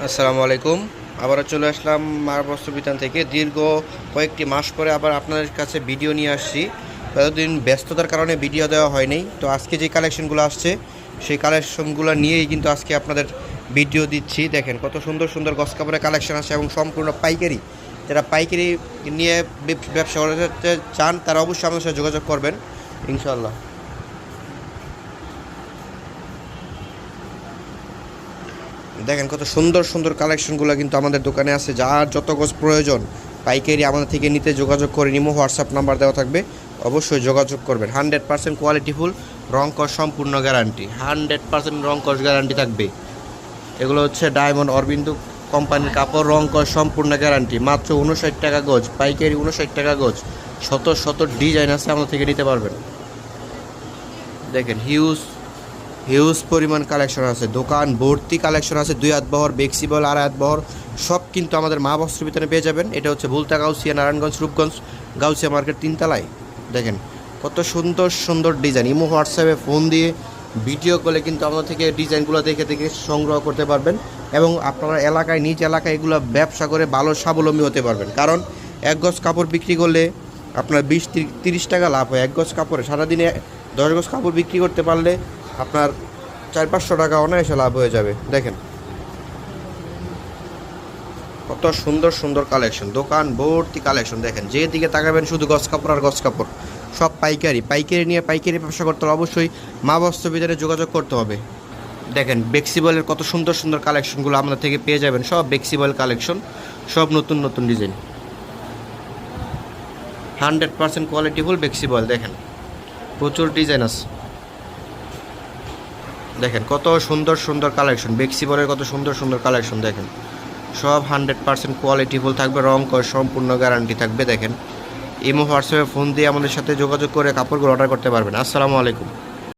আসসালামু আলাইকুম। আবারও চলে আসলাম মার বস্ত্র বিতান থেকে। দীর্ঘ কয়েকটি মাস পরে আবার আপনাদের কাছে ভিডিও নিয়ে আসছি। এতদিন ব্যস্ততার কারণে ভিডিও দেওয়া হয়নি, তো আজকে যে কালেকশনগুলো আসছে সেই কালেকশনগুলো নিয়েই কিন্তু আজকে আপনাদের ভিডিও দিচ্ছি। দেখেন কত সুন্দর সুন্দর গস কাপড়ের কালেকশন আছে এবং সম্পূর্ণ পাইকারি। যারা পাইকারি নিয়ে ব্যবসা করতে চান তারা অবশ্যই আমাদের সাথে যোগাযোগ করবেন ইনশাআল্লাহ। দেখেন কত সুন্দর সুন্দর কালেকশনগুলো কিন্তু আমাদের দোকানে আছে। যার যত গজ প্রয়োজন পাইকারি আমাদের থেকে নিতে যোগাযোগ করে নিমো, হোয়াটসঅ্যাপ নাম্বার দেওয়া থাকবে, অবশ্যই যোগাযোগ করবেন। 100% কোয়ালিটিফুল, রং কস সম্পূর্ণ গ্যারান্টি, 100% রং কস গ্যারান্টি থাকবে। এগুলো হচ্ছে ডায়মন্ড অরবিন্দু কোম্পানির কাপড়, রং কস সম্পূর্ণ গ্যারান্টি। মাত্র 59 টাকা গজ, পাইকারি 59 টাকা গজ। শত শত ডিজাইন আছে, আমাদের থেকে নিতে পারবেন। দেখেন হিউজ পরিমাণ কালেকশন আছে, দোকান ভর্তি কালেকশন আছে। 2 হাত বহর, বেক্সিবল, 2.5 হাত বহর সব কিন্তু আমাদের মা বস্ত্র ভিতরে পেয়ে যাবেন। এটা হচ্ছে বুলতা গাউসিয়া, নারায়ণগঞ্জ, রূপগঞ্জ গাউসিয়া মার্কেট 3 তলায়। দেখেন কত সুন্দর সুন্দর ডিজাইন। ইমো হোয়াটসঅ্যাপে ফোন দিয়ে ভিডিও কলে কিন্তু আমাদের থেকে ডিজাইনগুলো দেখে দেখে সংগ্রহ করতে পারবেন এবং আপনারা এলাকায় নিজ এলাকায় এগুলো ব্যবসা করে ভালো স্বাবলম্বী হতে পারবেন। কারণ এক গজ কাপড় বিক্রি করলে আপনার 20-30 টাকা লাভ হয়। এক গজ কাপড়ে সারাদিনে 10 গজ কাপড় বিক্রি করতে পারলে আপনার 400-500 টাকা অনায়াসে লাভ হয়ে যাবে। দেখেন কত সুন্দর সুন্দর কালেকশন, দোকান ভর্তি কালেকশন। দেখেন যেদিকে তাকাবেন শুধু গস কাপড় আর গস কাপড়। সব পাইকারি নিয়ে পাইকারি ব্যবসা করতে হলে অবশ্যই মা বস্ত্র ভিতরে যোগাযোগ করতে হবে। দেখেন বেক্সিবলের কত সুন্দর সুন্দর কালেকশনগুলো আমাদের থেকে পেয়ে যাবেন। সব বেক্সিবল কালেকশন, সব নতুন নতুন ডিজাইন, 100% কোয়ালিটিফুল বেক্সিবল। দেখেন প্রচুর ডিজাইন আছে। দেখেন কত সুন্দর সুন্দর কালেকশন, বেক্সিবলের কত সুন্দর সুন্দর কালেকশন। দেখেন সব 100% কোয়ালিটিফুল থাকবে, রং কর সম্পূর্ণ গ্যারান্টি থাকবে। দেখেন ইমো হোয়াটসঅ্যাপে ফোন দিয়ে আমাদের সাথে যোগাযোগ করে কাপড়গুলো অর্ডার করতে পারবেন। আসসালামু আলাইকুম।